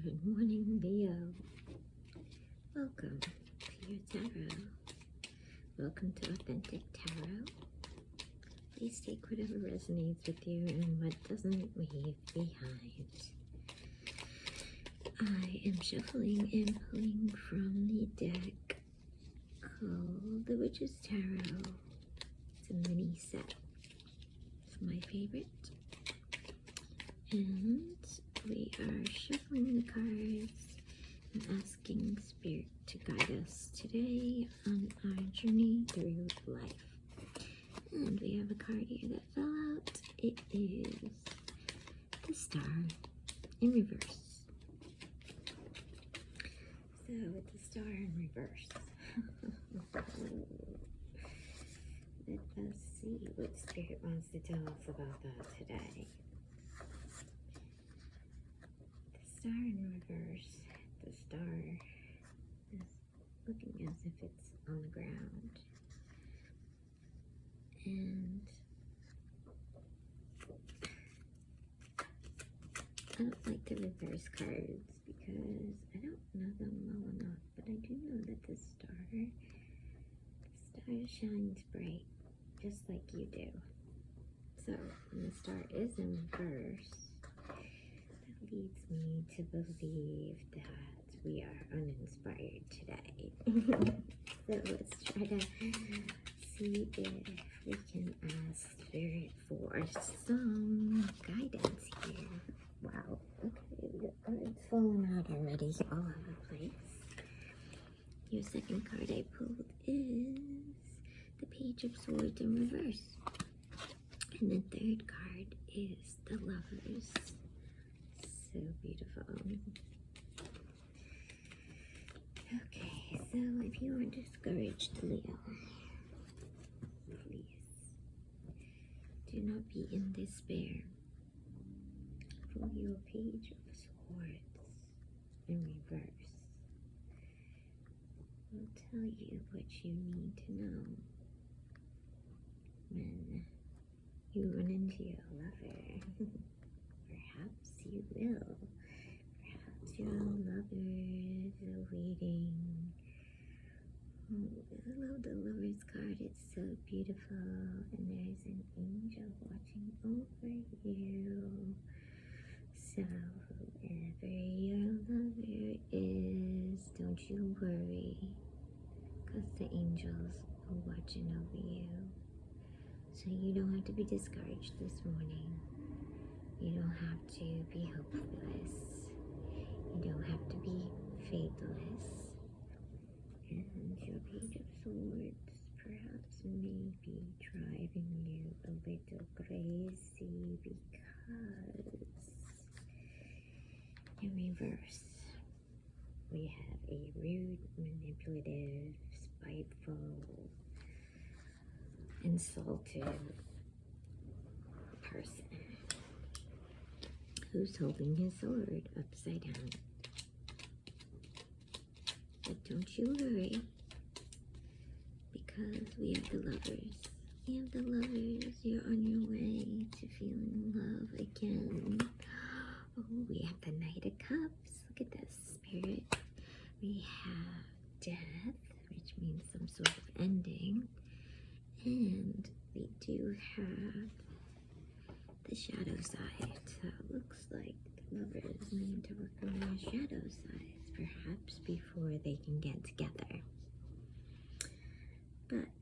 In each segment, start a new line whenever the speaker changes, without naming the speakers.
Good morning, Leo. Welcome to your tarot. Welcome to Authentic Tarot. Please take whatever resonates with you and what doesn't leave behind. I am shuffling and pulling from the deck called the Witch's Tarot. It's a mini set. It's my favorite. And we are shuffling the cards and asking Spirit to guide us today on our journey through life. And we have a card here that fell out. It is the Star in reverse. So with the Star in reverse, let us see what Spirit wants to tell us about that today. Star in reverse. The star is looking as if it's on the ground. And I don't like the reverse cards because I don't know them well enough, but I do know that the star shines bright, just like you do. So when the star is in reverse, leads me to believe that we are uninspired today. So let's try to see if we can ask Spirit for some guidance here. Wow, okay, the card's falling out already all over the place. Your second card I pulled is the Page of Swords in reverse. And the third card is the Lovers. So beautiful. Okay, so if you are discouraged, Leo, please do not be in despair. For your Page of Swords in reverse will tell you what you need to know when you run into your lover. Perhaps you will. Perhaps your lover is waiting. Oh, I love the Lover's card. It's so beautiful. And there's an angel watching over you. So whoever your lover is, don't you worry. Because the angels are watching over you. So you don't have to be discouraged this morning. You don't have to be hopeless. You don't have to be faithless. And your Page of Swords perhaps may be driving you a little crazy because in reverse, we have a rude, manipulative, spiteful, insulted person who's holding his sword upside down. But don't you worry, because we have the Lovers. We have the Lovers. You're on your way to feeling love again. Oh, we have the Knight of Cups. Look at this, Spirit. We have death, which means some sort of ending. And we do have the shadow side. So it looks like the Lovers need to work on their shadow sides, perhaps before they can get together. But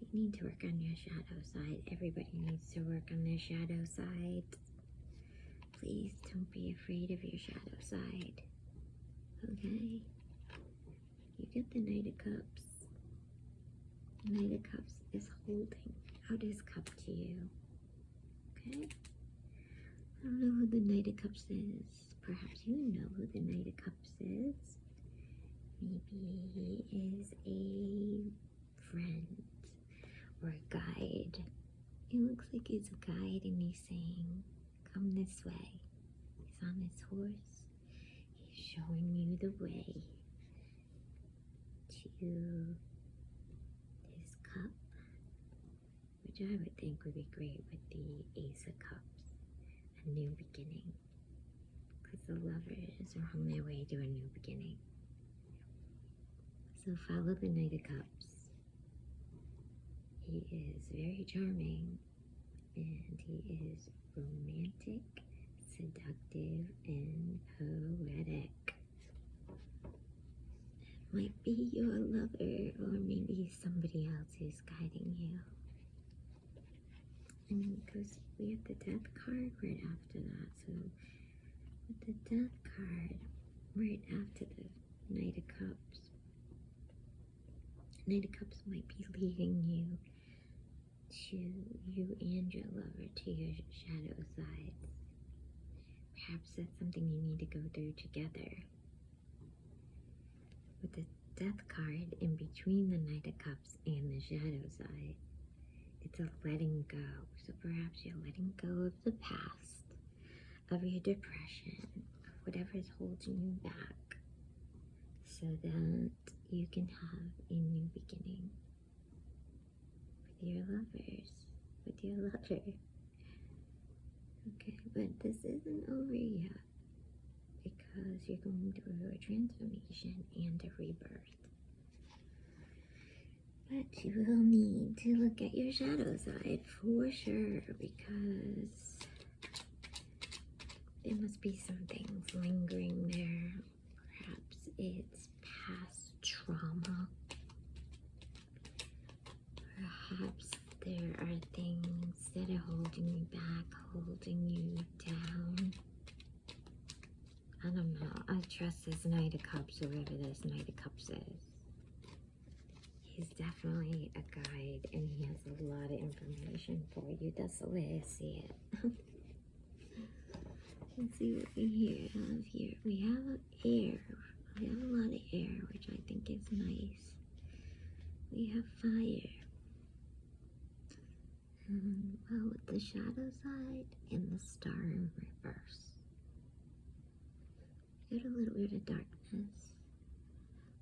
you need to work on your shadow side. Everybody needs to work on their shadow side. Please don't be afraid of your shadow side. Okay? You get the Knight of Cups. The Knight of Cups is holding out his cup to you. Okay? I don't know who the Knight of Cups is. Perhaps you know who the Knight of Cups is. Maybe he is a friend or a guide. He looks like he's a guide and he's saying, come this way. He's on his horse. He's showing you the way to his cup, which I would think would be great with the Ace of Cups. A new beginning. Because the lovers are on their way to a new beginning. So follow the Knight of Cups. He is very charming, and he is romantic, seductive, and poetic. Might be your lover, or maybe somebody else who's guiding you. I mean, because we have the Death card right after that, so with the Death card right after the Knight of Cups, Knight of Cups might be leading you to you and your lover to your shadow sides. Perhaps that's something you need to go through together. With the Death card in between the Knight of Cups and the shadow side, it's a letting go. So perhaps you're letting go of the past, of your depression, of whatever is holding you back, so that you can have a new beginning with your lovers, with your lover. Okay, but this isn't over yet, because you're going through a transformation and a rebirth. But you will need to look at your shadow side for sure, because there must be some things lingering there. Perhaps it's past trauma. Perhaps there are things that are holding you back, holding you down. I don't know. I trust this Knight of Cups, whoever this Knight of Cups is. He's definitely a guide, and he has a lot of information for you. That's the way I see it. Let's see what we have here. We have air. We have a lot of air, which I think is nice. We have fire. Well, with the shadow side and the star in reverse. Got a little bit of darkness.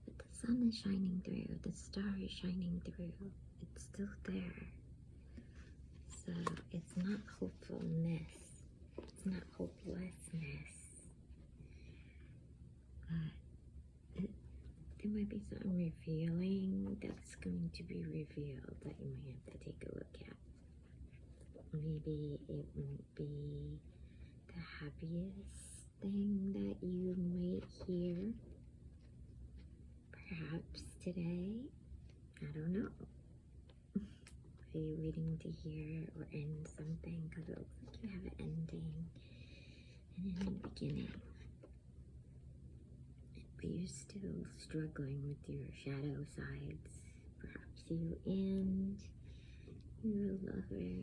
But the sun is shining through. The star is shining through. It's still there. So it's not hopefulness. It's not hopelessness. But there might be something revealing that's going to be revealed that you might have to take a look at. Maybe it won't be the happiest thing that you might hear. Perhaps today. I don't know. Are you waiting to hear or end something? Because it looks like you have an ending and a new beginning. But you're still struggling with your shadow sides. Perhaps you and your lover.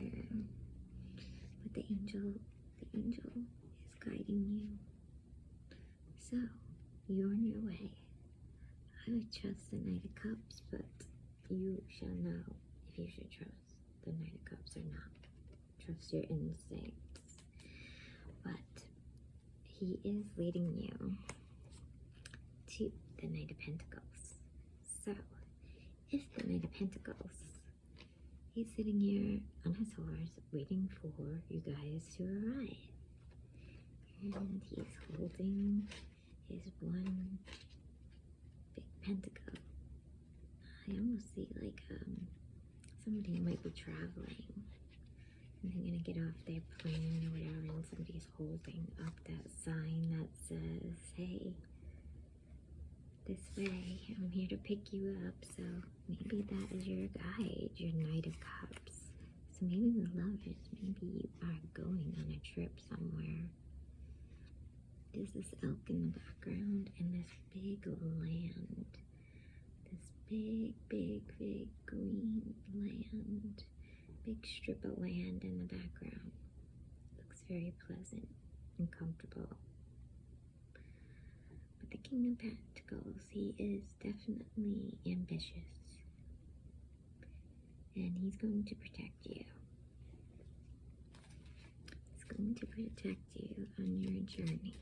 But the angel is guiding you. So, you're on your way. I would trust the Knight of Cups, but you shall know if you should trust the Knight of Cups or not. Trust your instincts. But he is leading you to the Knight of Pentacles. So, if the Knight of Pentacles, he's sitting here on his horse waiting for you guys to arrive. And he's holding his one big pentacle. I almost see like somebody might be traveling and they're gonna get off their plane or whatever, and somebody's holding up that sign that says, hey, this way, I'm here to pick you up. So maybe that is your guide, your Knight of Cups. So maybe the lovers, maybe you are going on a trip somewhere. There's this elk in the background and this big land. This big green land. Big strip of land in the background. Looks very pleasant and comfortable. But the King of Pentacles, he is definitely ambitious. And he's going to protect you. He's going to protect you on your journey.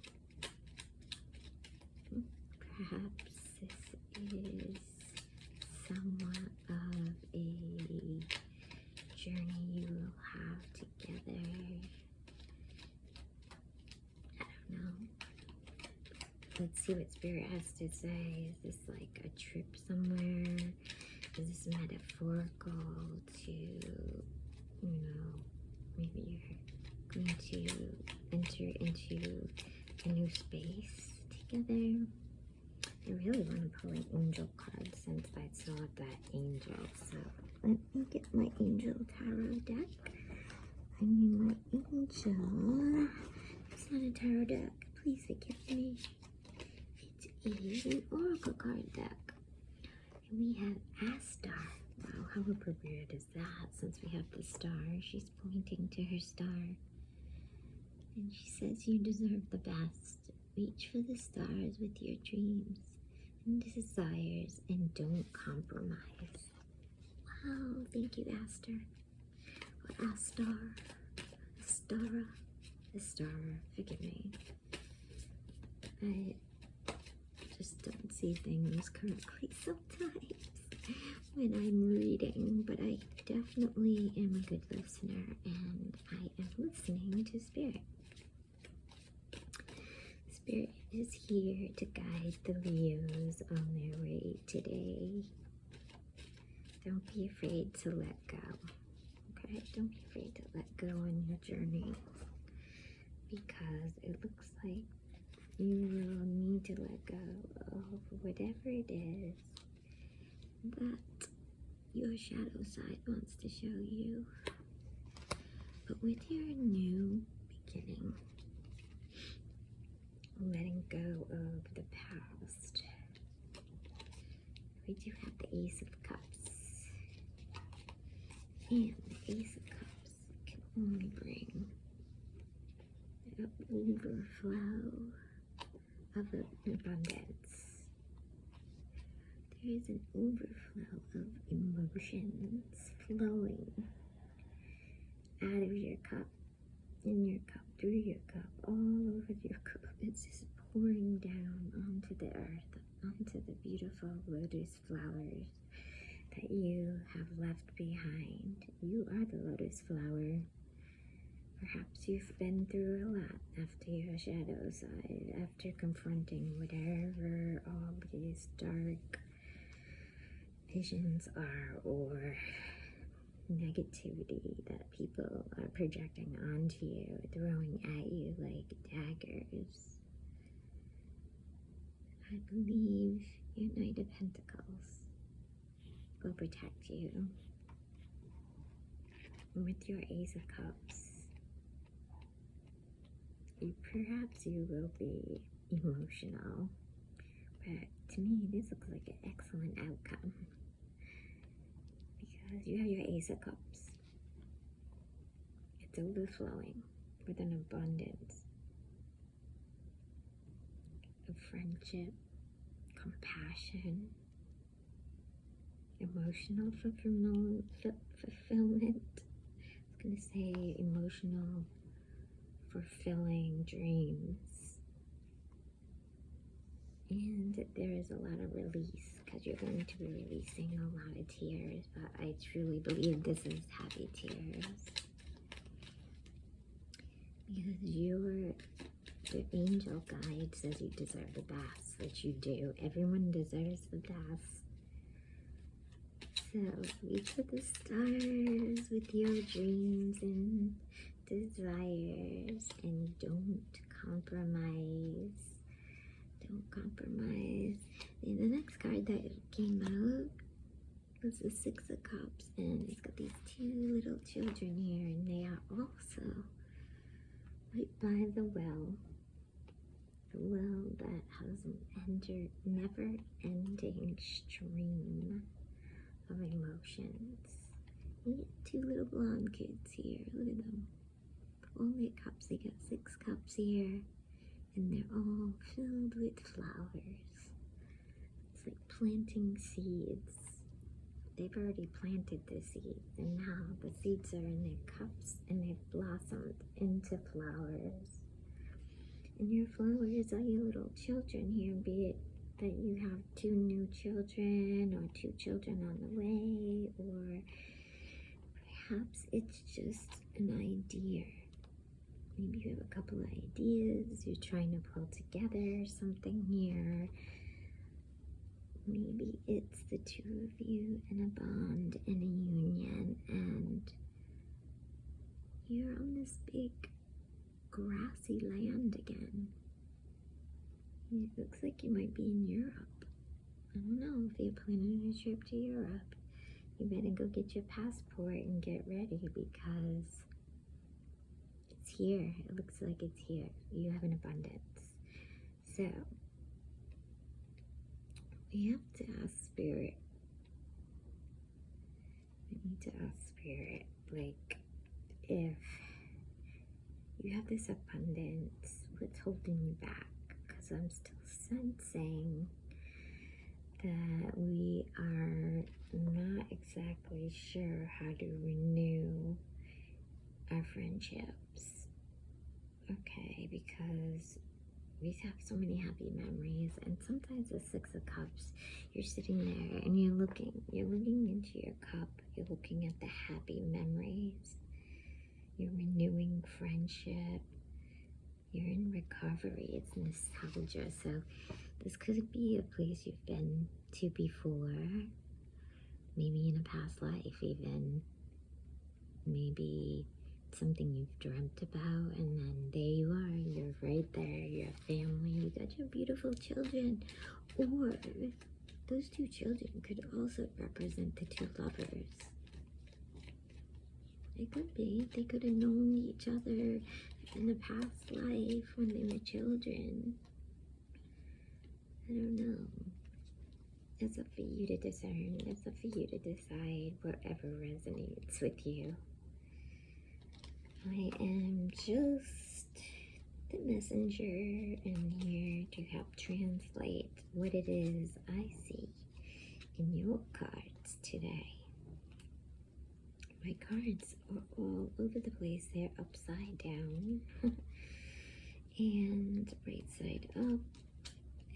Perhaps this is somewhat of a journey you will have together. I don't know. Let's see what Spirit has to say. Is this like a trip somewhere? Is this metaphorical to, maybe you're going to enter into a new space together? I really want to pull an angel card since I saw that angel. So let me get my angel tarot deck. I need my angel. It's not a tarot deck. Please forgive me. It is an oracle card deck. And we have Astar. Wow, how appropriate is that since we have the star? She's pointing to her star. And she says you deserve the best. Reach for the stars with your dreams and desires and don't compromise. Wow, thank you, Astar. Or Astar. Astara, forgive me. I just don't see things correctly sometimes when I'm reading, but I definitely am a good listener and I am listening to Spirit. Spirit is here to guide the Leos on their way today. Don't be afraid to let go. Okay? Don't be afraid to let go on your journey because it looks like you will need to let go of whatever it is that your shadow side wants to show you. But with your new beginning, letting go of the past, we do have the Ace of Cups. And the Ace of Cups can only bring an overflow of abundance. There is an overflow of emotions flowing out of your cup, in your cup, through your cup, all over your cup. It's just pouring down onto the earth, onto the beautiful lotus flowers that you have left behind. You are the lotus flower. Perhaps you've been through a lot after your shadow side, after confronting whatever all these dark visions are or negativity that people are projecting onto you, throwing at you like daggers. I believe your Knight of Pentacles will protect you. With your Ace of Cups, perhaps you will be emotional, but to me this looks like an excellent outcome because you have your Ace of Cups. It's overflowing with an abundance of friendship, compassion, emotional fulfillment. I was going to say emotional fulfilling dreams. And there is a lot of release because you're going to be releasing a lot of tears, but I truly believe this is happy tears. Because your angel guide says you deserve the best, which you do. Everyone deserves the best. So reach for the stars with your dreams and desires and don't compromise. Don't compromise. And the next card that came out was the Six of Cups, and it's got these two little children here, and they are also right by the well that has an never-ending stream of emotions. You get two little blonde kids here. Look at them. Only cups. They got 6 cups here, and they're all filled with flowers. It's like planting seeds. They've already planted the seeds, and now the seeds are in their cups, and they've blossomed into flowers. And your flowers are your little children here, be it that you have 2 new children or 2 children on the way, or perhaps it's just an idea Maybe you have a couple of ideas. You're trying to pull together something here. Maybe it's the two of you in a bond, in a union, and you're on this big grassy land again. It looks like you might be in Europe. I don't know if you're planning a trip to Europe. You better go get your passport and get ready because it's here. It looks like it's here. You have an abundance. So, we have to ask Spirit. We need to ask Spirit, like, if you have this abundance, what's holding you back? Because I'm still sensing that we are not exactly sure how to renew our friendships. Okay, because we have so many happy memories, and sometimes the Six of Cups, you're sitting there and you're looking into your cup, you're looking at the happy memories, you're renewing friendship, you're in recovery, it's nostalgia. So this could be a place you've been to before, maybe in a past life even, maybe something you've dreamt about, and then there you are, you're right there, your family, you got your beautiful children, or those two children could also represent the two lovers. They could be, they could have known each other in a past life when they were children. I don't know. It's up for you to discern, it's up for you to decide whatever resonates with you. I am just the messenger and here to help translate what it is I see in your cards today. My cards are all over the place. They're upside down and right side up,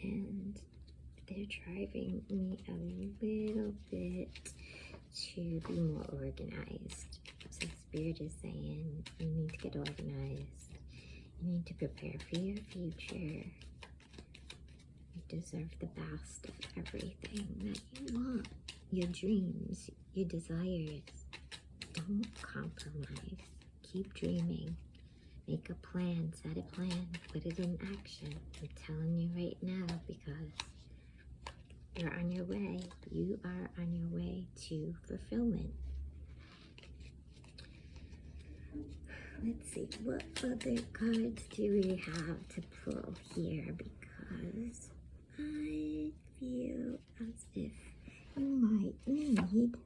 and they're driving me a little bit to be more organized. So Spirit is saying you need to get organized. You need to prepare for your future. You deserve the best of everything that you want. Your dreams, your desires. Don't compromise. Keep dreaming. Make a plan, set a plan, put it in action. I'm telling you right now because you're on your way. You are on your way to fulfillment. Let's see, what other cards do we have to pull here? Because I feel as if you might need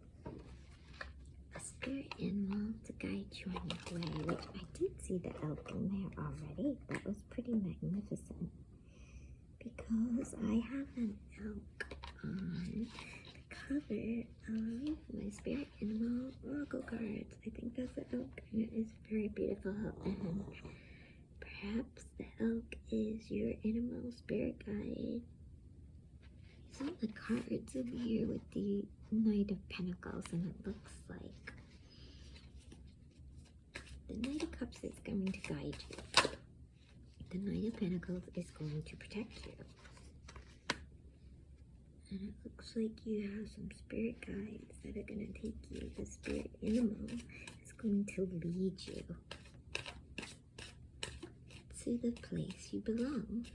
a spirit animal to guide you on your way, which I did see the elk in there already. That was pretty magnificent. Because I have an elk on the cover of my spirit animal oracle cards. I think that's the elk, and it is very beautiful. And perhaps the elk is your animal spirit guide. Some of the cards over here with the Knight of Pentacles, and it looks like the Knight of Cups is going to guide you. The Knight of Pentacles is going to protect you. And it looks like you have some spirit guides that are going to take you. The spirit animal is going to lead you to the place you belong.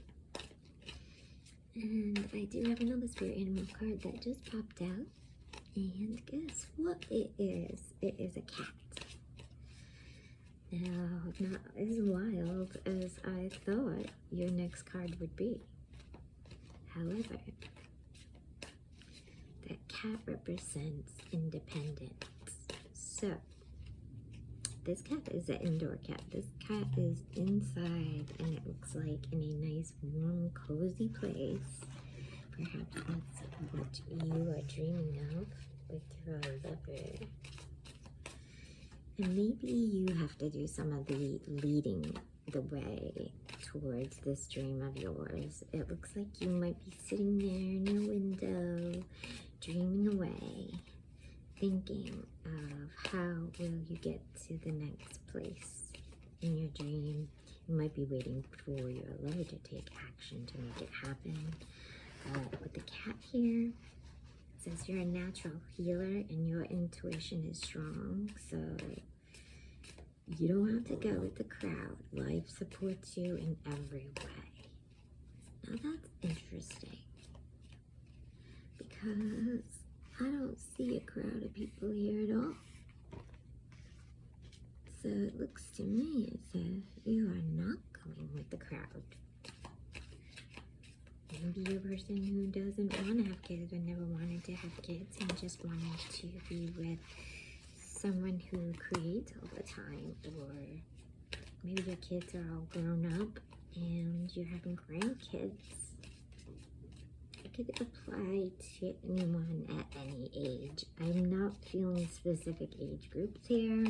And I do have another spirit animal card that just popped out. And guess what it is? It is a cat. Now, not as wild as I thought your next card would be. However, that cat represents independence. So, this cat is an indoor cat. This cat is inside, and it looks like in a nice, warm, cozy place. Perhaps that's what you are dreaming of with your lover. And maybe you have to do some of the leading the way towards this dream of yours. It looks like you might be sitting there in your window, dreaming away, thinking of how will you get to the next place in your dream. You might be waiting for your lover to take action to make it happen. With the cat here, it says you're a natural healer and your intuition is strong, so you don't have to go with the crowd. Life supports you in every way. Now that's interesting, because I don't see a crowd of people here at all. So it looks to me as if you are not going with the crowd. Maybe you're a person who doesn't want to have kids or never wanted to have kids and just wanted to be with someone who creates all the time. Or maybe your kids are all grown up and you're having grandkids. It could apply to anyone at any age. I'm not feeling specific age groups here.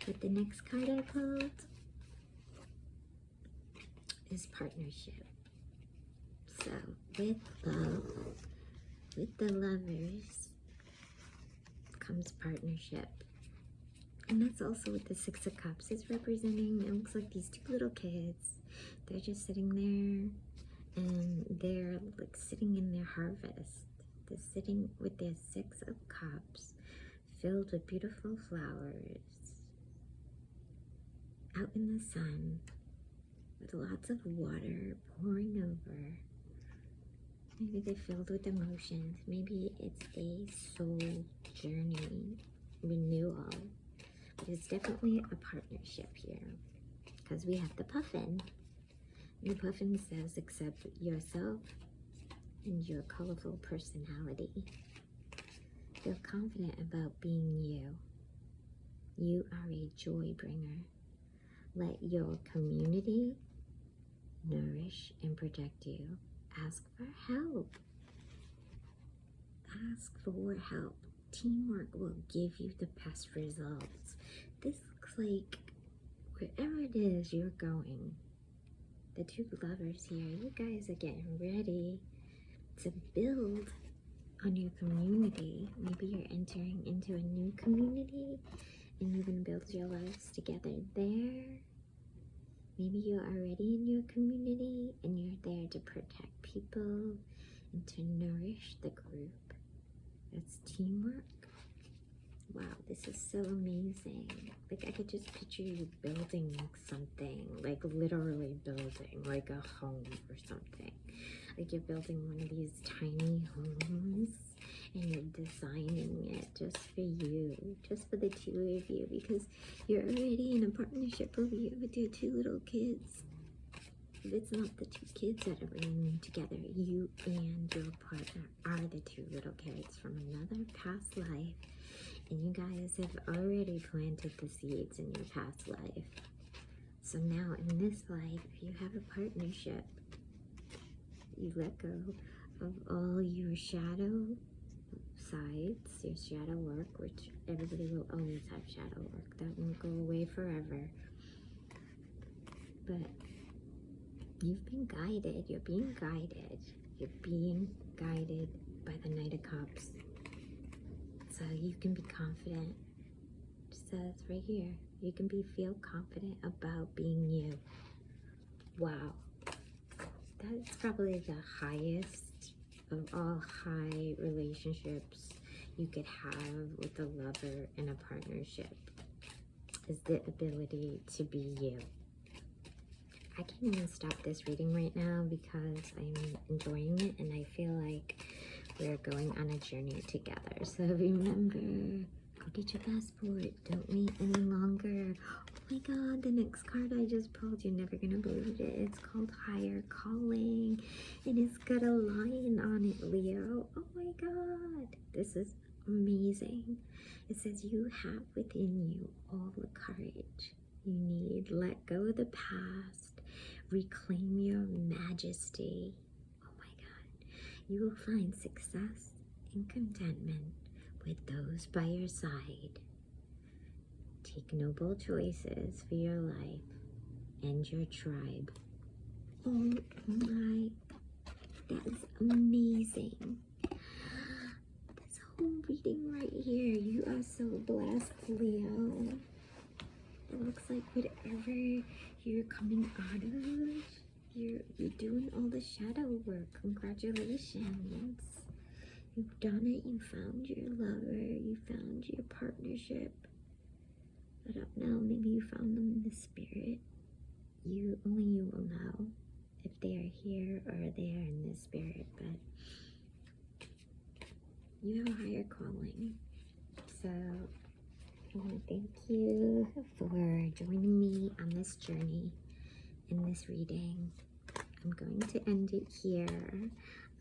But the next card I pulled is partnership. So with love, with the lovers comes partnership. And that's also what the Six of Cups is representing. It looks like these two little kids, they're just sitting there and they're like sitting in their harvest. They're sitting with their Six of Cups filled with beautiful flowers out in the sun with lots of water pouring over. Maybe they're filled with emotions. Maybe it's a soul journey renewal. But it's definitely a partnership here, because we have the puffin. And the puffin says accept yourself and your colorful personality. Feel confident about being you. You are a joy bringer. Let your community nourish and protect you. Ask for help. Ask for help. Teamwork will give you the best results. This looks like wherever it is you're going, the two lovers here, you guys are getting ready to build on your community. Maybe you're entering into a new community and you're going to build your lives together there. Maybe you're already in your community and you're there to protect people and to nourish the group. It's teamwork. Wow, this is so amazing. Like, I could just picture you building something, like literally building, like a home or something. Like you're building one of these tiny homes and you're designing it just for you, just for the two of you, because you're already in a partnership over here with your two little kids. If it's not the two kids that are bringing you together, you and your partner are the two little kids from another past life. And you guys have already planted the seeds in your past life. So now in this life, you have a partnership. You let go of all your shadow sides, your shadow work, which everybody will always have shadow work. That won't go away forever. But you've been guided. You're being guided. You're being guided by the Knight of Cups. So you can be confident. It says right here, you can feel confident about being you. Wow. That's probably the highest of all high relationships you could have with a lover in a partnership, is the ability to be you. I can't even stop this reading right now because I'm enjoying it and I feel like we're going on a journey together. So remember, go get your passport. Don't wait any longer. Oh my God, the next card I just pulled, you're never gonna believe it. It's called Higher Calling. And it's got a lion on it, Leo. Oh my God, this is amazing. It says you have within you all the courage you need. Let go of the past. Reclaim your majesty. You will find success and contentment with those by your side. Take noble choices for your life and your tribe. Oh my, that is amazing. This whole reading right here, you are so blessed, Leo. It looks like whatever you're coming out of, you're doing all the shadow work. Congratulations. You've done it. You found your lover. You found your partnership. I don't know. Maybe you found them in the spirit. Only you will know if they are here or they are in the spirit. But you have a higher calling. So I want to thank you for joining me on this journey in this reading. I'm going to end it here.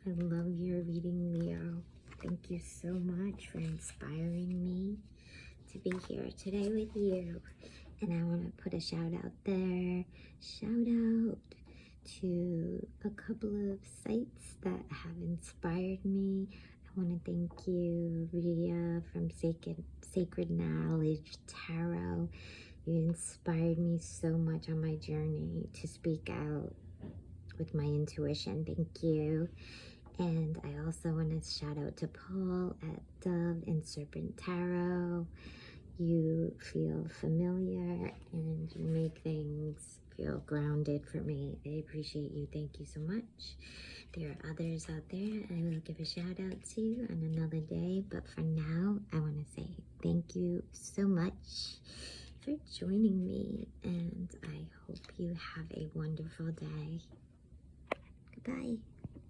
I love your reading, Leo. Thank you so much for inspiring me to be here today with you. And I want to put a shout out there. Shout out to a couple of sites that have inspired me. I want to thank you, Ria from Sacred Knowledge Tarot. You inspired me so much on my journey to speak out with my intuition. Thank you. And I also want to shout out to Paul at Dove and Serpent Tarot. You feel familiar and you make things feel grounded for me. I appreciate you. Thank you so much. There are others out there I will give a shout out to on another day, but for now I want to say thank you so much for joining me, and I hope you have a wonderful day. Goodbye.